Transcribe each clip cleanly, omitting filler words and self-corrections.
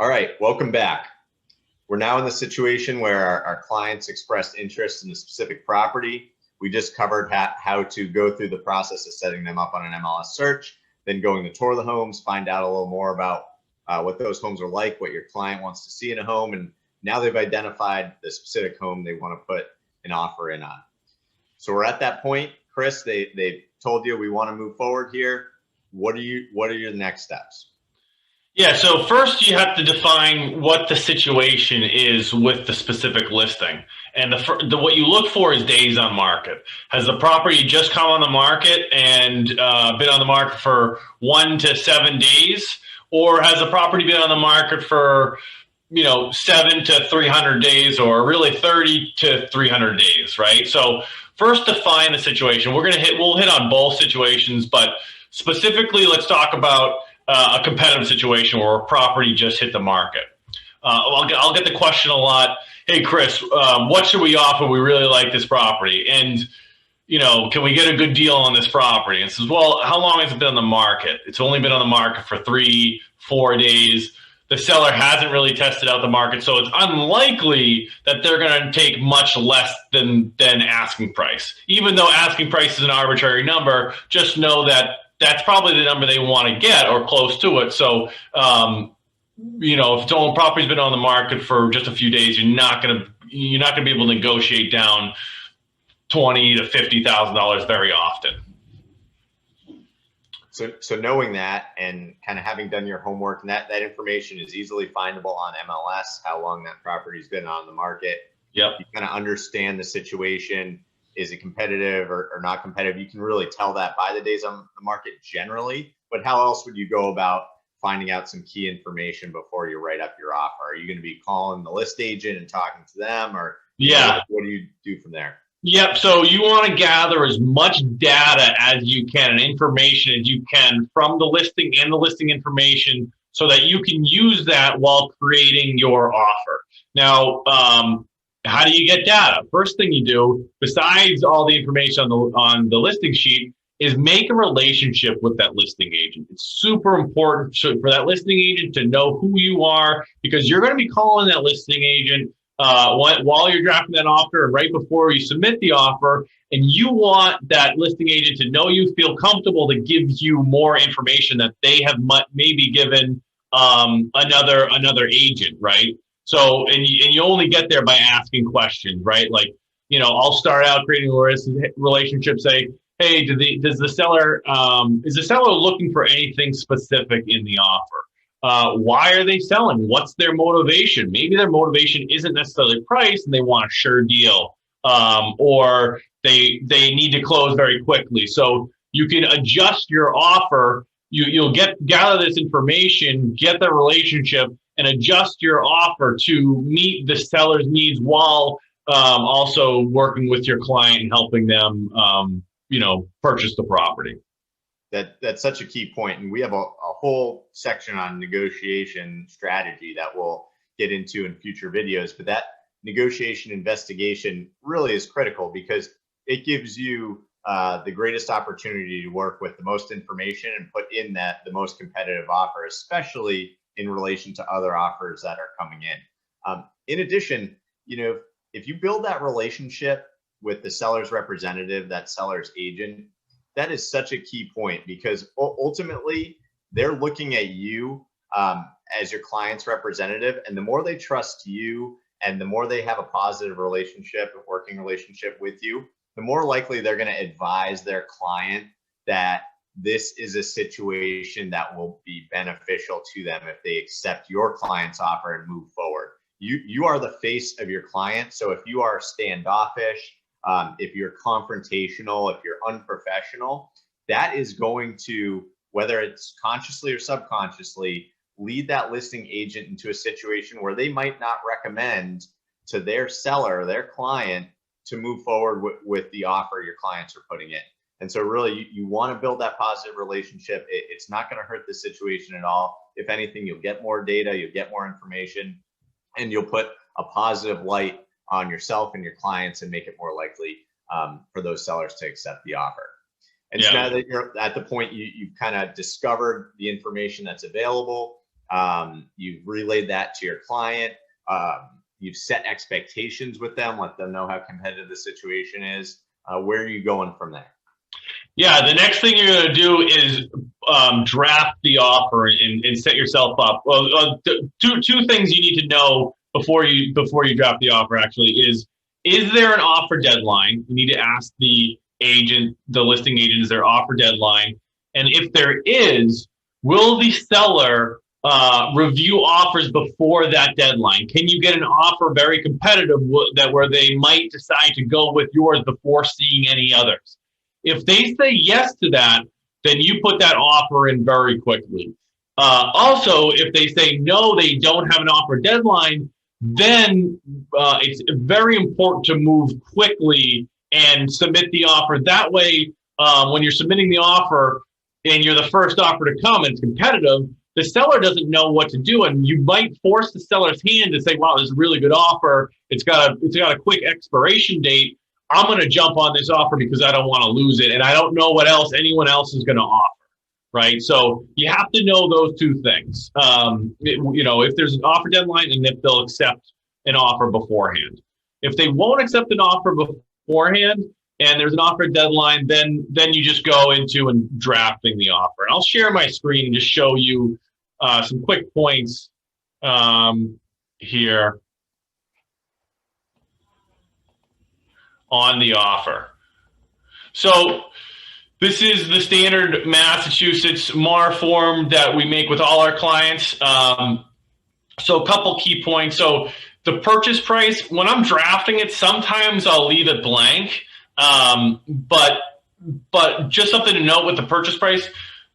All right, welcome back. We're now in the situation where our clients expressed interest in a specific property. We just covered how to go through the process of setting them up on an MLS search, then going to tour the homes, find out a little more about what those homes are like, what your client wants to see in a home, and now they've identified the specific home they want to put an offer in on. So we're at that point. Chris, they told you we want to move forward here. What are your next steps? Yeah, so first you have to define what the situation is with the specific listing. And what you look for is days on market. Has the property just come on the market and been on the market for 1 to 7 days? Or has the property been on the market for 7 to 300 days, or really 30 to 300 days, right? So first define the situation. We'll hit on both situations, but specifically let's talk about a competitive situation where a property just hit the market. I'll get the question a lot. Hey, Chris, what should we offer? We really like this property. And, can we get a good deal on this property? And says, well, how long has it been on the market? It's only been on the market for 3, 4 days. The seller hasn't really tested out the market. So it's unlikely that they're going to take much less than asking price. Even though asking price is an arbitrary number, just know that that's probably the number they want to get or close to it. So, if the property's been on the market for just a few days, you're not going to be able to negotiate down $20,000 to $50,000 very often. So knowing that and kind of having done your homework, and that information is easily findable on MLS, how long that property's been on the market. Yep. You kind of understand the situation. Is it competitive or not competitive? You can really tell that by the days on the market generally, but how else would you go about finding out some key information before you write up your offer? Are you going to be calling the list agent and talking to them, or what do you do from there? Yep. So you want to gather as much data as you can and information as you can from the listing and the listing information so that you can use that while creating your offer. Now, how do you get data? First thing you do, besides all the information on the listing sheet, is make a relationship with that listing agent. It's super important for that listing agent to know who you are, because you're going to be calling that listing agent while you're drafting that offer and right before you submit the offer, and you want that listing agent to know you, feel comfortable to give you more information that they have maybe given another agent, right? So, and you only get there by asking questions, right? Like, I'll start out creating a relationship, say, hey, is the seller looking for anything specific in the offer? Why are they selling? What's their motivation? Maybe their motivation isn't necessarily price and they want a sure deal, or they need to close very quickly. So you can adjust your offer. You'll gather this information, get the relationship, and adjust your offer to meet the seller's needs while also working with your client and helping them, purchase the property. That's such a key point, and we have a whole section on negotiation strategy that we'll get into in future videos. But that negotiation investigation really is critical because it gives you the greatest opportunity to work with the most information and put in the most competitive offer, especially in relation to other offers that are coming in. In addition, if you build that relationship with the seller's representative, that seller's agent, that is such a key point, because ultimately they're looking at you as your client's representative, and the more they trust you and the more they have a positive relationship, a working relationship with you, the more likely they're going to advise their client that this is a situation that will be beneficial to them if they accept your client's offer and move forward. You are the face of your client. So if you are standoffish, if you're confrontational, if you're unprofessional, that is going to, whether it's consciously or subconsciously, lead that listing agent into a situation where they might not recommend to their seller, their client, to move forward with the offer your clients are putting in. And so really, you want to build that positive relationship. It's not going to hurt the situation at all. If anything, you'll get more data, you'll get more information, and you'll put a positive light on yourself and your clients and make it more likely for those sellers to accept the offer. And so now that you're at the point you've kind of discovered the information that's available, You've relayed that to your client. You've set expectations with them, let them know how competitive the situation is. Where are you going from there? Yeah, the next thing you're going to do is draft the offer and set yourself up. Well, two things you need to know before you draft the offer actually is there an offer deadline? You need to ask the listing agent, is there offer deadline? And if there is, will the seller review offers before that deadline? Can you get an offer very competitive where they might decide to go with yours before seeing any others? If they say yes to that, then you put that offer in very quickly. Also, if they say no, they don't have an offer deadline, then it's very important to move quickly and submit the offer. That way, when you're submitting the offer and you're the first offer to come and it's competitive, the seller doesn't know what to do, and you might force the seller's hand to say, wow, this is a really good offer. It's got a quick expiration date. I'm going to jump on this offer because I don't want to lose it, and I don't know what else anyone else is going to offer, right? So you have to know those two things. If there's an offer deadline and if they'll accept an offer beforehand. If they won't accept an offer beforehand and there's an offer deadline, then you just go into and drafting the offer. And I'll share my screen and just show you some quick points here on the offer. So this is the standard Massachusetts MAR form that we make with all our clients. So a couple key points. So the purchase price, when I'm drafting it, sometimes I'll leave it blank. But just something to note with the purchase price,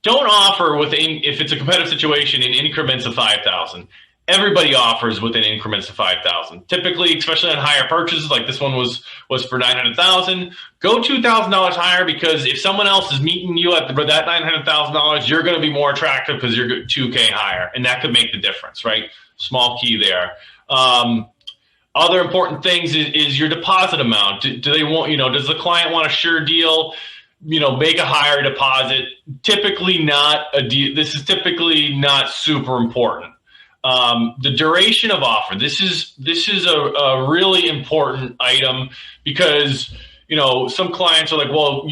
don't offer if it's a competitive situation, in increments of 5,000. Everybody offers within increments of 5,000. Typically, especially on higher purchases, like this one was for 900,000. Go $2,000 higher, because if someone else is meeting you for that $900,000, you're going to be more attractive because you're $2K higher, and that could make the difference, right? Small key there. Other important things is your deposit amount. Do they want, does the client want a sure deal? Make a higher deposit. Typically not a deal. This is typically not super important. The duration of offer. This is a really important item, because some clients are like, well,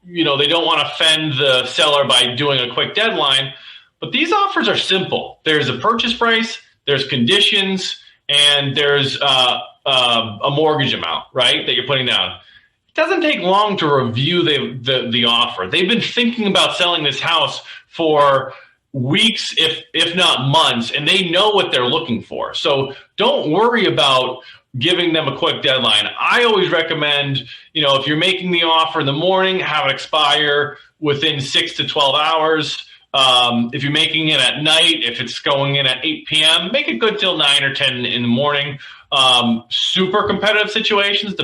they don't want to offend the seller by doing a quick deadline, but these offers are simple. There's a purchase price, there's conditions, and there's a mortgage amount, right, that you're putting down. It doesn't take long to review the offer. They've been thinking about selling this house for weeks, if not months, and they know what they're looking for. So don't worry about giving them a quick deadline. I always recommend, if you're making the offer in the morning, have it expire within 6 to 12 hours. If you're making it at night, if it's going in at 8 p.m., make it good till 9 or 10 in the morning. Super competitive situations,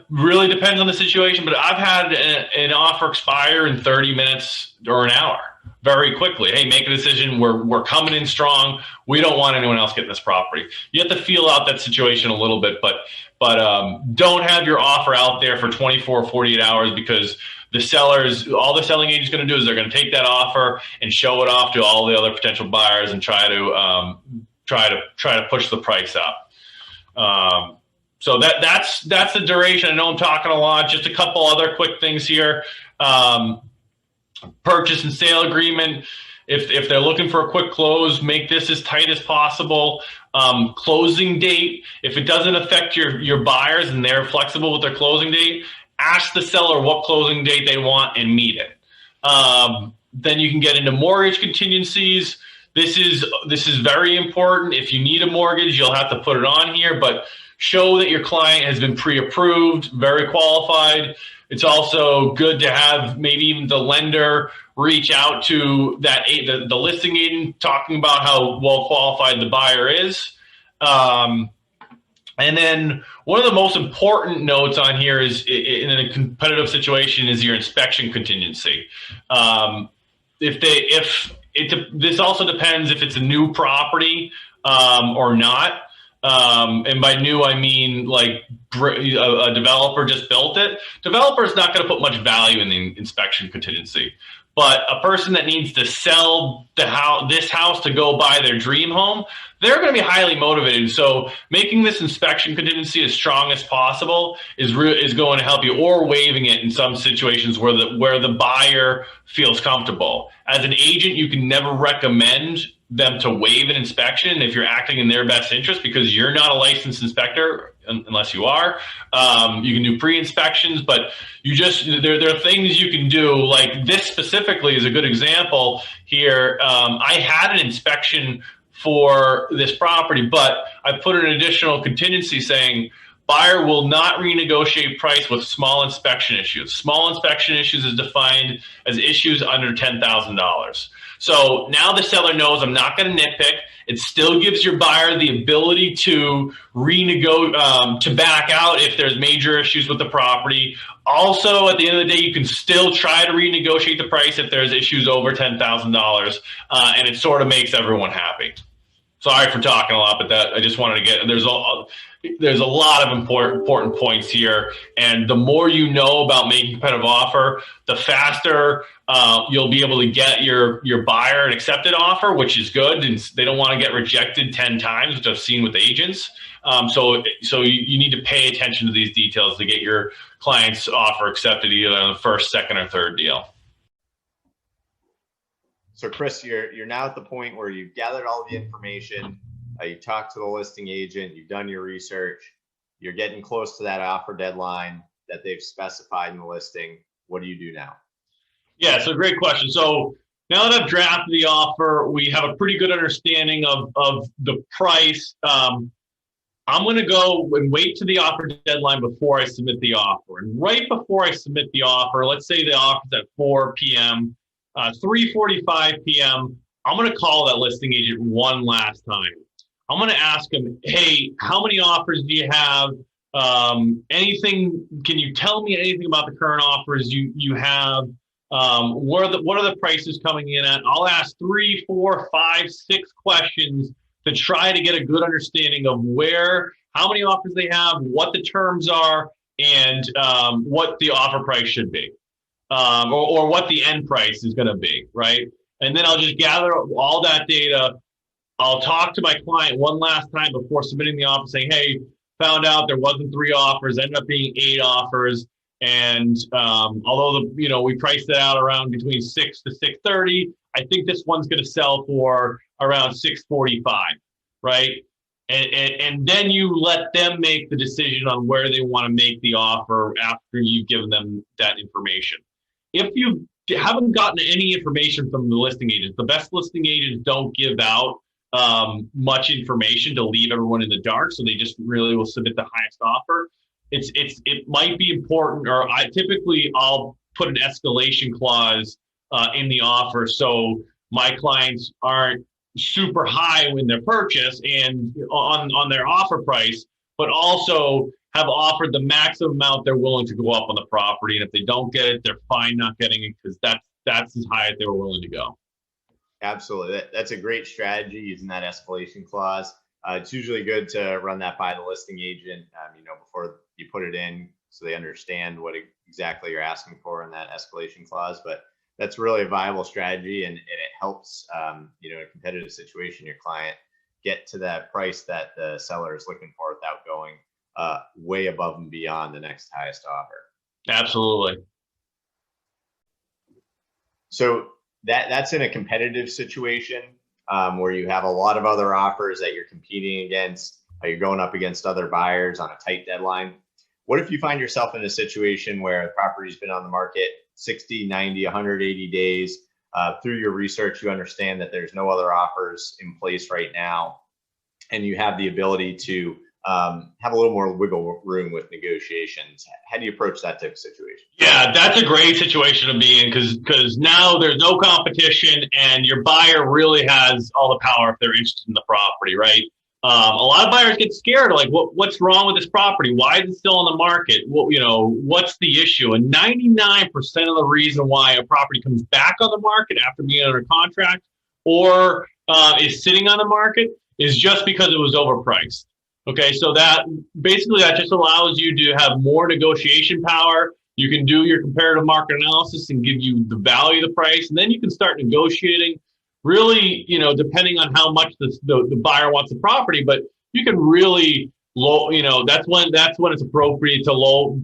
really depends on the situation, but I've had an offer expire in 30 minutes or an hour very quickly. Hey, make a decision. We're coming in strong. We don't want anyone else getting this property. You have to feel out that situation a little bit, but don't have your offer out there for 24 or 48 hours, because all the selling agent's going to do is they're going to take that offer and show it off to all the other potential buyers and try to push the price up. So that's the duration. I know I'm talking a lot. Just a couple other quick things here. Purchase and sale agreement. If they're looking for a quick close, make this as tight as possible. Closing date. If it doesn't affect your buyers and they're flexible with their closing date, ask the seller what closing date they want and meet it. Then you can get into mortgage contingencies. This is very important. If you need a mortgage, you'll have to put it on here, but show that your client has been pre-approved, very qualified. It's also good to have maybe even the lender reach out to the listing agent, talking about how well qualified the buyer is. And then one of the most important notes on here is, in a competitive situation, is your inspection contingency. This also depends if it's a new property or not. And by new, I mean like a developer just built it. Developer is not going to put much value in the inspection contingency. But a person that needs to sell this house to go buy their dream home, they're going to be highly motivated. So making this inspection contingency as strong as possible is going to help you, or waiving it in some situations where the buyer feels comfortable. As an agent, you can never recommend them to waive an inspection if you're acting in their best interest, because you're not a licensed inspector unless you are. You can do pre-inspections, but there are things you can do. Like this specifically is a good example here. I had an inspection for this property, but I put an additional contingency saying buyer will not renegotiate price with small inspection issues. Small inspection issues is defined as issues under $10,000. So now the seller knows I'm not going to nitpick. It still gives your buyer the ability to to back out if there's major issues with the property. Also, at the end of the day, you can still try to renegotiate the price if there's issues over $10,000, and it sort of makes everyone happy. Sorry for talking a lot, but that I just wanted to get. There's a lot of important points here, and the more you know about making a competitive offer, the faster you'll be able to get your buyer an accepted offer, which is good. And they don't want to get rejected 10 times, which I've seen with agents. So you need to pay attention to these details to get your client's offer accepted either on the first, second, or third deal. So Chris, you're now at the point where you've gathered all the information, you talked to the listing agent, you've done your research, you're getting close to that offer deadline that they've specified in the listing. What do you do now? Yeah, so great question. So now that I've drafted the offer, we have a pretty good understanding of the price. I'm going to go and wait to the offer deadline before I submit the offer. And right before I submit the offer, let's say the offer's at 4 p.m., 3:45 p.m., I'm going to call that listing agent one last time. I'm going to ask him, hey, how many offers do you have? Can you tell me anything about the current offers you have? What are the prices coming in at? I'll ask 3, 4, 5, 6 questions to try to get a good understanding of how many offers they have, what the terms are, and what the offer price should be. Or what the end price is going to be, right? And then I'll just gather all that data. I'll talk to my client one last time before submitting the offer, saying, hey, found out there wasn't 3 offers, ended up being 8 offers. And although we priced it out around between 6 to 6:30, I think this one's going to sell for around 6:45, right? And then you let them make the decision on where they want to make the offer after you've given them that information. If you haven't gotten any information from the listing agents, the best listing agents don't give out much information to leave everyone in the dark, so they just really will submit the highest offer. It might be important, or I'll put an escalation clause in the offer, so my clients aren't super high when they purchase and on their offer price, but also have offered the maximum amount they're willing to go up on the property. And if they don't get it, they're fine not getting it, because that's as high as they were willing to go. Absolutely. That's a great strategy, using that escalation clause. It's usually good to run that by the listing agent, before you put it in, so they understand what exactly you're asking for in that escalation clause. But that's really a viable strategy, and it helps, in a competitive situation, your client get to that price that the seller is looking for without going way above and beyond the next highest offer. Absolutely. So that's in a competitive situation where you have a lot of other offers that you're competing against. You're going up against other buyers on a tight deadline. What if you find yourself in a situation where the property's been on the market 60, 90, 180 days? Through your research, you understand that there's no other offers in place right now, and you have the ability to have a little more wiggle room with negotiations. How do you approach that type of situation? Yeah, that's a great situation to be in, because now there's no competition, and your buyer really has all the power if they're interested in the property, right? A lot of buyers get scared, like, what's wrong with this property? Why is it still on the market? What's the issue? And 99% of the reason why a property comes back on the market after being under contract or is sitting on the market is just because it was overpriced. Okay, so that just allows you to have more negotiation power You can do your comparative market analysis and give you the value of the price, and then you can start negotiating. Really, depending on how much the buyer wants the property, but you can really low. That's when it's appropriate to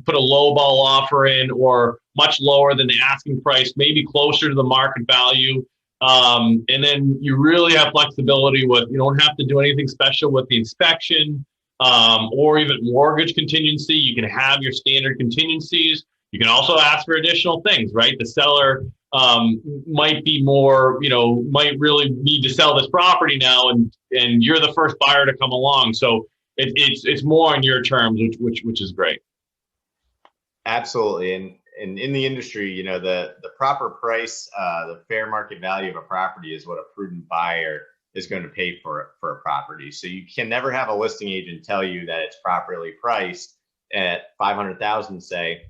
put a low ball offer in, or much lower than the asking price, maybe closer to the market value. And then you really have flexibility with, you don't have to do anything special with the inspection, or even mortgage contingency. You can have your standard contingencies. You can also ask for additional things, right? The seller might be more, might really need to sell this property now, and you're the first buyer to come along. So it's more on your terms, which is great. Absolutely. And in the industry, the proper price, the fair market value of a property is what a prudent buyer is going to pay for a property. So you can never have a listing agent tell you that it's properly priced at 500,000, say,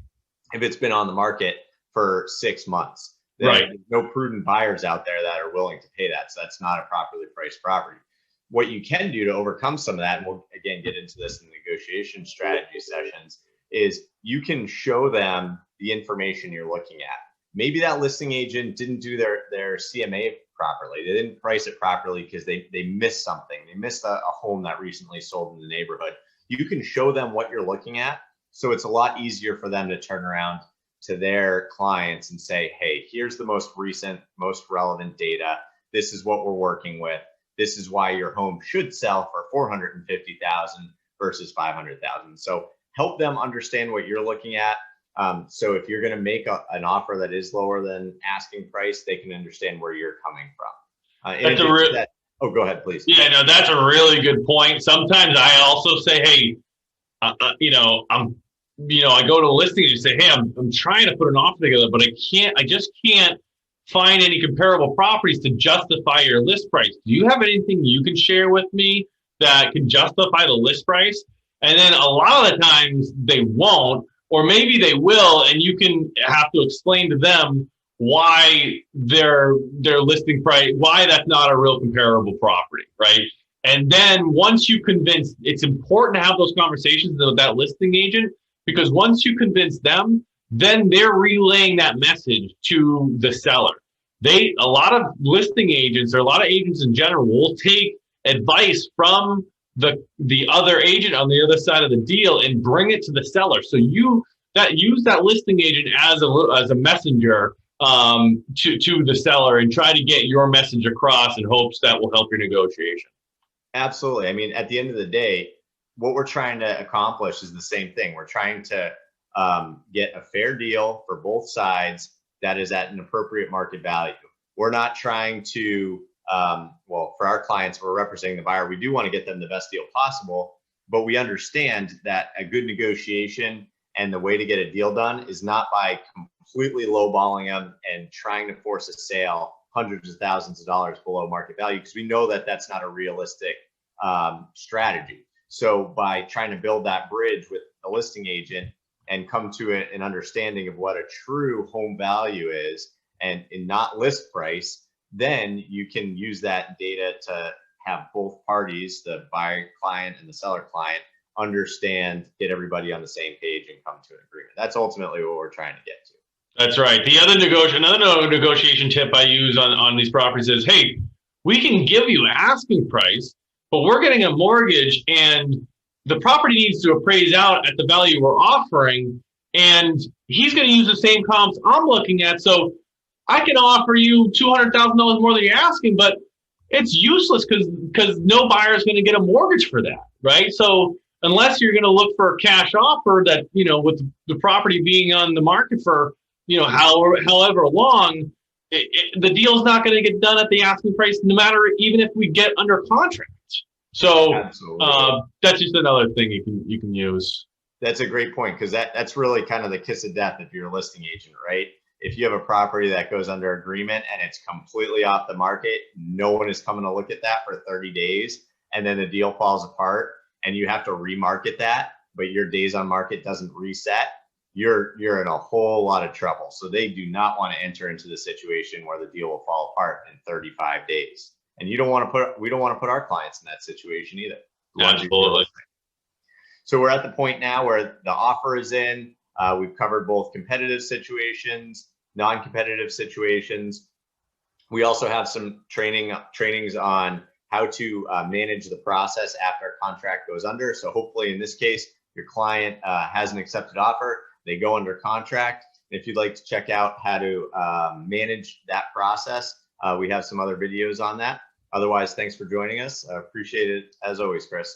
if it's been on the market for 6 months. Right. There's no prudent buyers out there that are willing to pay that. So that's not a properly priced property. What you can do to overcome some of that, and we'll again get into this in the negotiation strategy sessions, is you can show them the information you're looking at. Maybe that listing agent didn't do their CMA properly. They didn't price it properly because they missed something. They missed a home that recently sold in the neighborhood. You can show them what you're looking at. So it's a lot easier for them to turn around to their clients and say, hey, here's the most recent, most relevant data. This is what we're working with. This is why your home should sell for 450,000 versus 500,000. So help them understand what you're looking at. So if you're going to make an offer that is lower than asking price, they can understand where you're coming from. Oh, go ahead, please. Yeah, no, that's a really good point. Sometimes I also say, hey, I go to a listing and say, hey, I'm trying to put an offer together, but I just can't find any comparable properties to justify your list price. Do you have anything you can share with me that can justify the list price? And then a lot of the times they won't, or maybe they will, and you can have to explain to them why their listing price, why that's not a real comparable property, right? And then once you convince, it's important to have those conversations with that listing agent, because once you convince them, then they're relaying that message to the seller. A lot of listing agents, or a lot of agents in general, will take advice from the other agent on the other side of the deal and bring it to the seller. So use that listing agent as a messenger to the seller, and try to get your message across in hopes that will help your negotiation. Absolutely. I mean, at the end of the day, what we're trying to accomplish is the same thing. We're trying to get a fair deal for both sides that is at an appropriate market value. We're not trying to, for our clients, we're representing the buyer. We do want to get them the best deal possible, but we understand that a good negotiation and the way to get a deal done is not by completely lowballing them and trying to force a sale hundreds of thousands of dollars below market value, because we know that that's not a realistic strategy. So by trying to build that bridge with the listing agent and come to an understanding of what a true home value is, and not list price, then you can use that data to have both parties, the buyer client and the seller client, understand, get everybody on the same page and come to an agreement. That's ultimately what we're trying to get to. That's right. The another negotiation tip I use on these properties is, hey, we can give you asking price, but we're getting a mortgage and the property needs to appraise out at the value we're offering, and he's going to use the same comps I'm looking at. So I can offer you $200,000 more than you're asking, but it's useless because no buyer is going to get a mortgage for that, right? So unless you're going to look for a cash offer that, with the property being on the market for, however long, the deal's not going to get done at the asking price, no matter, even if we get under contract. So that's just another thing you can use. That's a great point, because that's really kind of the kiss of death if you're a listing agent, right? If you have a property that goes under agreement and it's completely off the market, no one is coming to look at that for 30 days, and then the deal falls apart and you have to remarket that, but your days on market doesn't reset, you're in a whole lot of trouble. So they do not want to enter into the situation where the deal will fall apart in 35 days. And we don't want to put our clients in that situation either. Absolutely. So we're at the point now where the offer is in, We've covered both competitive situations, non-competitive situations. We also have some trainings on how to manage the process after a contract goes under. So hopefully in this case, your client has an accepted offer, they go under contract. If you'd like to check out how to manage that process, we have some other videos on that. Otherwise, thanks for joining us. I appreciate it as always, Chris.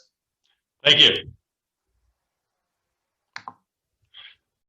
Thank you.